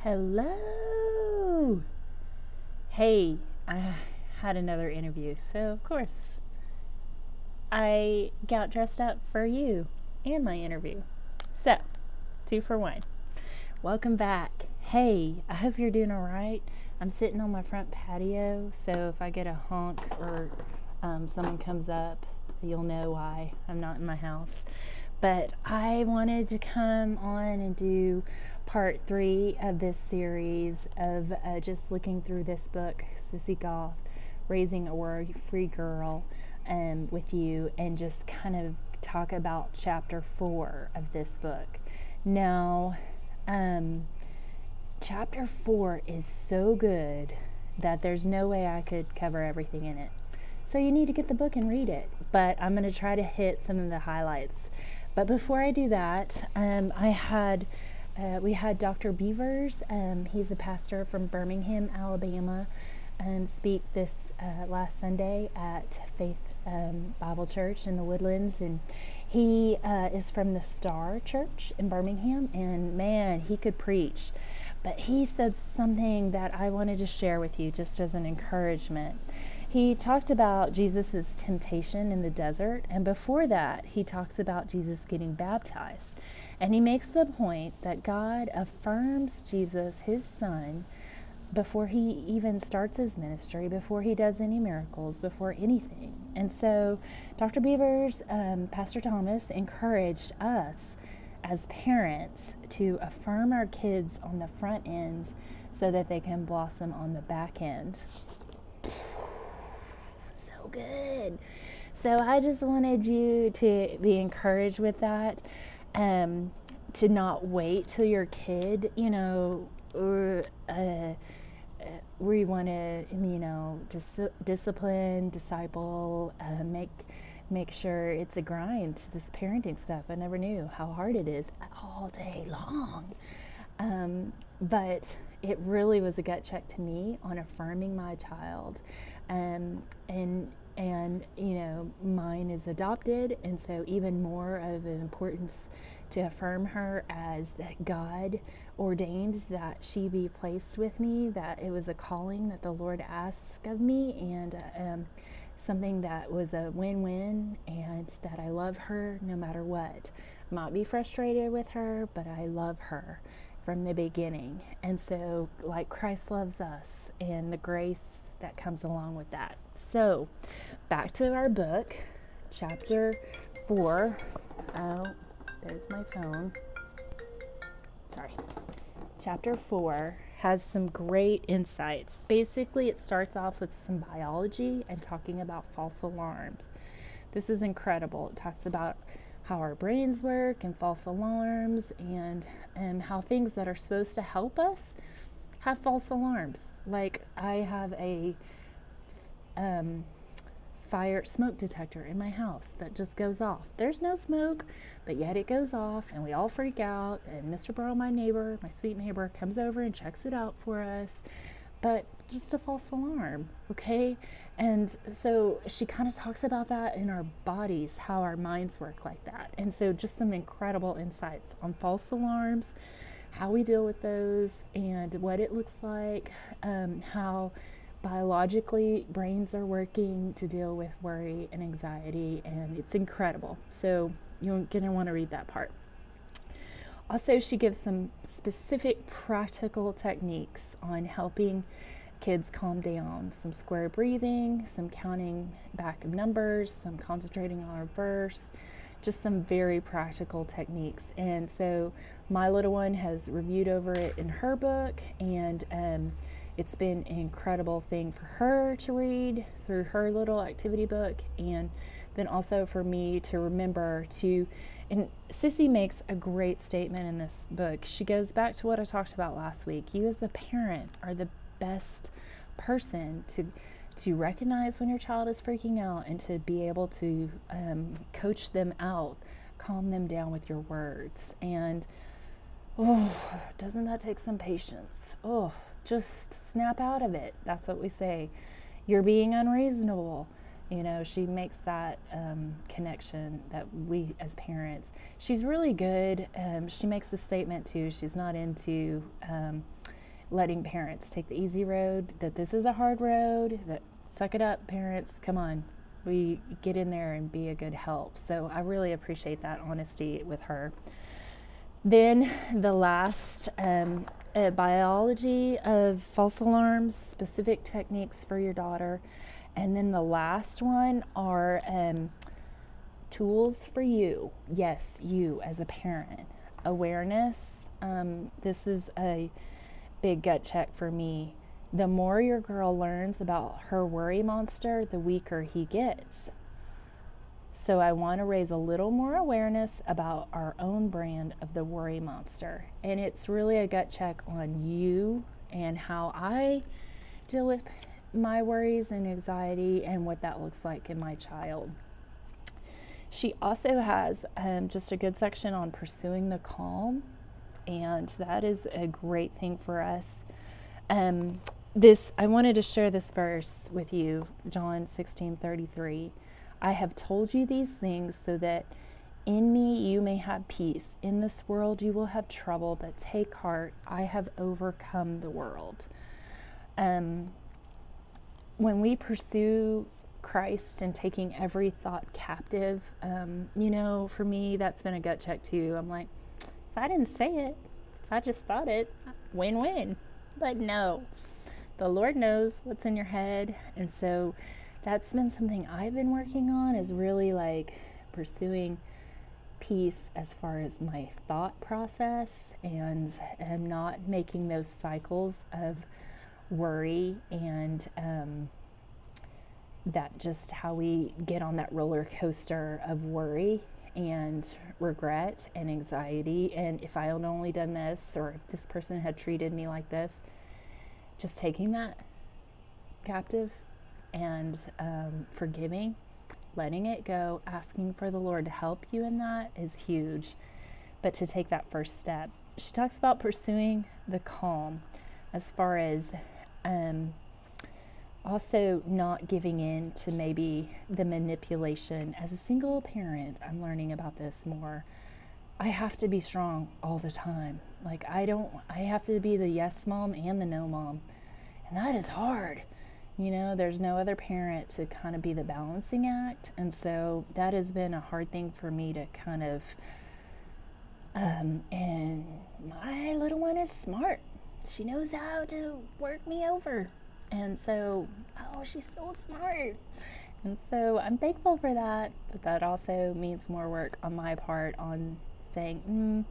Hello! Hey, I had another interview, so of course I got dressed up for you and my interview. So, 2 for 1. Welcome back. Hey, I hope you're doing alright. I'm sitting on my front patio, so if I get a honk or someone comes up, you'll know why I'm not in my house. But I wanted to come on and do part 3 of this series of just looking through this book, Sissy Goff, Raising a Worry-Free Girl, with you, and just kind of talk about chapter 4 of this book. Now, chapter 4 is so good that there's no way I could cover everything in it. So you need to get the book and read it. But I'm going to try to hit some of the highlights. But before I do that, we had Dr. Beavers. He's a pastor from Birmingham, Alabama, speak this last Sunday at Faith Bible Church in the Woodlands, and he is from the Star Church in Birmingham, and man, he could preach. But he said something that I wanted to share with you just as an encouragement. He talked about Jesus' temptation in the desert, and before that, he talks about Jesus getting baptized. And he makes the point that God affirms Jesus, his son, before he even starts his ministry, before he does any miracles, before anything. And so Dr. Beavers, Pastor Thomas, encouraged us as parents to affirm our kids on the front end so that they can blossom on the back end. So good. So I just wanted you to be encouraged with that, to not wait till your kid, we want to, discipline, disciple, make sure it's a grind, this parenting stuff. I never knew how hard it is all day long. But it really was a gut check to me on affirming my child. And mine is adopted, and so even more of an importance to affirm her as that God ordained that she be placed with me, that it was a calling that the Lord asked of me, and something that was a win-win, and that I love her no matter what. I might be frustrated with her, but I love her from the beginning. And so, like Christ loves us, and the grace that comes along with that. So, back to our book, chapter 4. Oh, there's my phone. Sorry. Chapter 4 has some great insights. Basically, it starts off with some biology and talking about false alarms. This is incredible. It talks about how our brains work and false alarms, and how things that are supposed to help us have false alarms. Like, I have a fire smoke detector in my house that just goes off. There's no smoke, but yet it goes off, and we all freak out, and Mr. Burrow, my neighbor, my sweet neighbor, comes over and checks it out for us. But just a false alarm, okay? And so she kind of talks about that in our bodies, how our minds work like that. And so just some incredible insights on false alarms, how we deal with those, and what it looks like, how biologically brains are working to deal with worry and anxiety, and it's incredible. So you're going to want to read that part. Also, she gives some specific practical techniques on helping kids calm down, some square breathing, some counting back of numbers, some concentrating on a verse, just some very practical techniques. And so my little one has reviewed over it in her book, and it's been an incredible thing for her to read through her little activity book, and then also for me to remember to, and Sissy makes a great statement in this book. She goes back to what I talked about last week. You as the parent are the best person to recognize when your child is freaking out, and to be able to coach them out, calm them down with your words. And doesn't that take some patience? Just snap out of it. That's what we say. You're being unreasonable. She makes that connection that we as parents. She's really good. She makes a statement too. She's not into letting parents take the easy road, that this is a hard road, that suck it up, parents, come on. We get in there and be a good help. So I really appreciate that honesty with her. Then the last, biology of false alarms, specific techniques for your daughter. And then the last one are tools for you. Yes, you as a parent. Awareness. This is a big gut check for me. The more your girl learns about her worry monster, the weaker he gets. So I want to raise a little more awareness about our own brand of the worry monster. And it's really a gut check on you and how I deal with my worries and anxiety and what that looks like in my child. She also has just a good section on pursuing the calm, and that is a great thing for us. I wanted to share this verse with you, John 16:33. I have told you these things so that in me you may have peace. In this world you will have trouble, but take heart, I have overcome the world. When we pursue Christ and taking every thought captive, for me, that's been a gut check too. I'm like, if I didn't say it, if I just thought it, win-win. But no, the Lord knows what's in your head. And so that's been something I've been working on, is really like pursuing peace as far as my thought process, and not making those cycles of worry and that just how we get on that roller coaster of worry and regret and anxiety. And if I had only done this, or if this person had treated me like this, just taking that captive and forgiving, letting it go, asking for the Lord to help you in that is huge. But to take that first step, she talks about pursuing the calm as far as also not giving in to maybe the manipulation. As a single parent, I'm learning about this more. I have to be strong all the time. Like I have to be the yes mom and the no mom. And that is hard. There's no other parent to kind of be the balancing act. And so that has been a hard thing for me to kind of, and my little one is smart. She knows how to work me over. And so, she's so smart. And so I'm thankful for that. But that also means more work on my part on saying,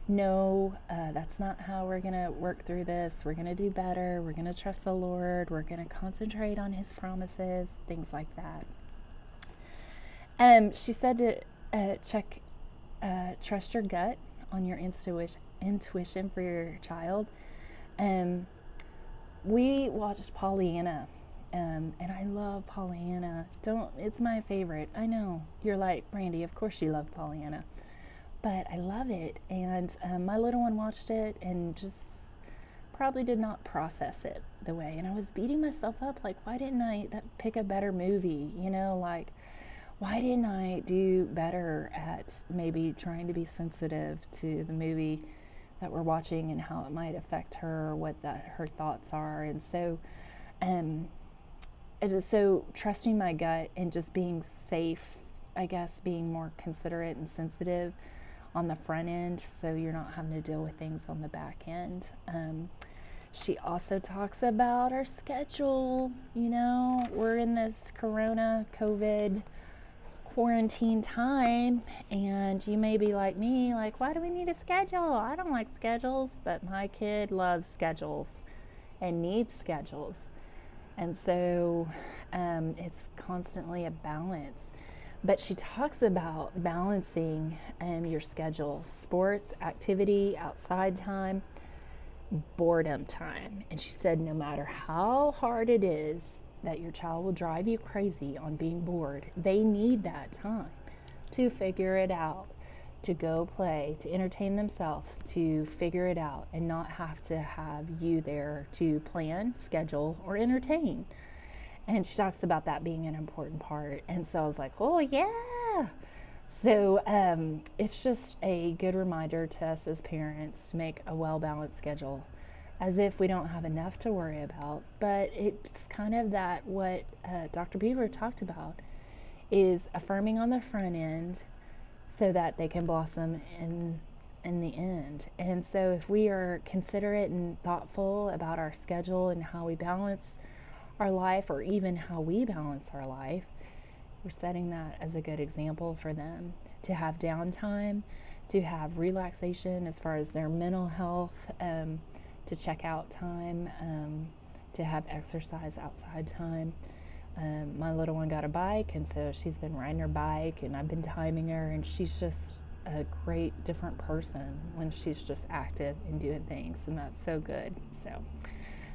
no, that's not how we're going to work through this. We're going to do better. We're going to trust the Lord. We're going to concentrate on His promises, things like that. She said to trust your gut on your intuition for your child. We watched Pollyanna, and I love Pollyanna. It's my favorite. I know. You're like, Brandy, of course you love Pollyanna. But I love it, and my little one watched it and just probably did not process it the way. And I was beating myself up, like, why didn't I pick a better movie? Why didn't I do better at maybe trying to be sensitive to the movie that we're watching and how it might affect her, or what her thoughts are? And so, trusting my gut and just being safe, I guess, being more considerate and sensitive on the front end, so you're not having to deal with things on the back end. She also talks about our schedule. We're in this COVID quarantine time, and you may be like me, like, why do we need a schedule? I don't like schedules, but my kid loves schedules and needs schedules. And so it's constantly a balance. But she talks about balancing your schedule: sports, activity, outside time, boredom time. And she said no matter how hard it is that your child will drive you crazy on being bored, they need that time to figure it out, to go play, to entertain themselves, to figure it out, and not have to have you there to plan, schedule, or entertain. And she talks about that being an important part. And so I was like, oh yeah. So it's just a good reminder to us as parents to make a well-balanced schedule as if we don't have enough to worry about. But it's kind of that what Dr. Beaver talked about is affirming on the front end so that they can blossom in the end. And so if we are considerate and thoughtful about our schedule and how we balance our life, or even how we balance our life, we're setting that as a good example for them to have downtime, to have relaxation as far as their mental health, to check out time, to have exercise outside time. My little one got a bike, and so she's been riding her bike, and I've been timing her, and she's just a great different person when she's just active and doing things, and that's so good. So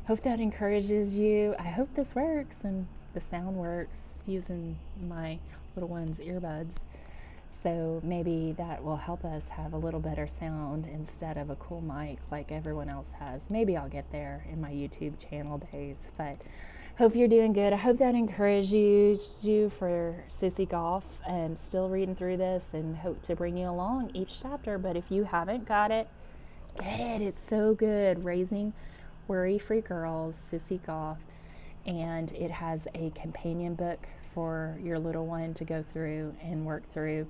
hope that encourages you. I hope this works and the sound works using my little one's earbuds. So maybe that will help us have a little better sound instead of a cool mic like everyone else has. Maybe I'll get there in my YouTube channel days, but hope you're doing good. I hope that encourages you for Sissy Golf. I'm still reading through this and hope to bring you along each chapter, but if you haven't got it, get it. It's so good. Raising Worry-Free Girls, Sissy Golf, and it has a companion book for your little one to go through and work through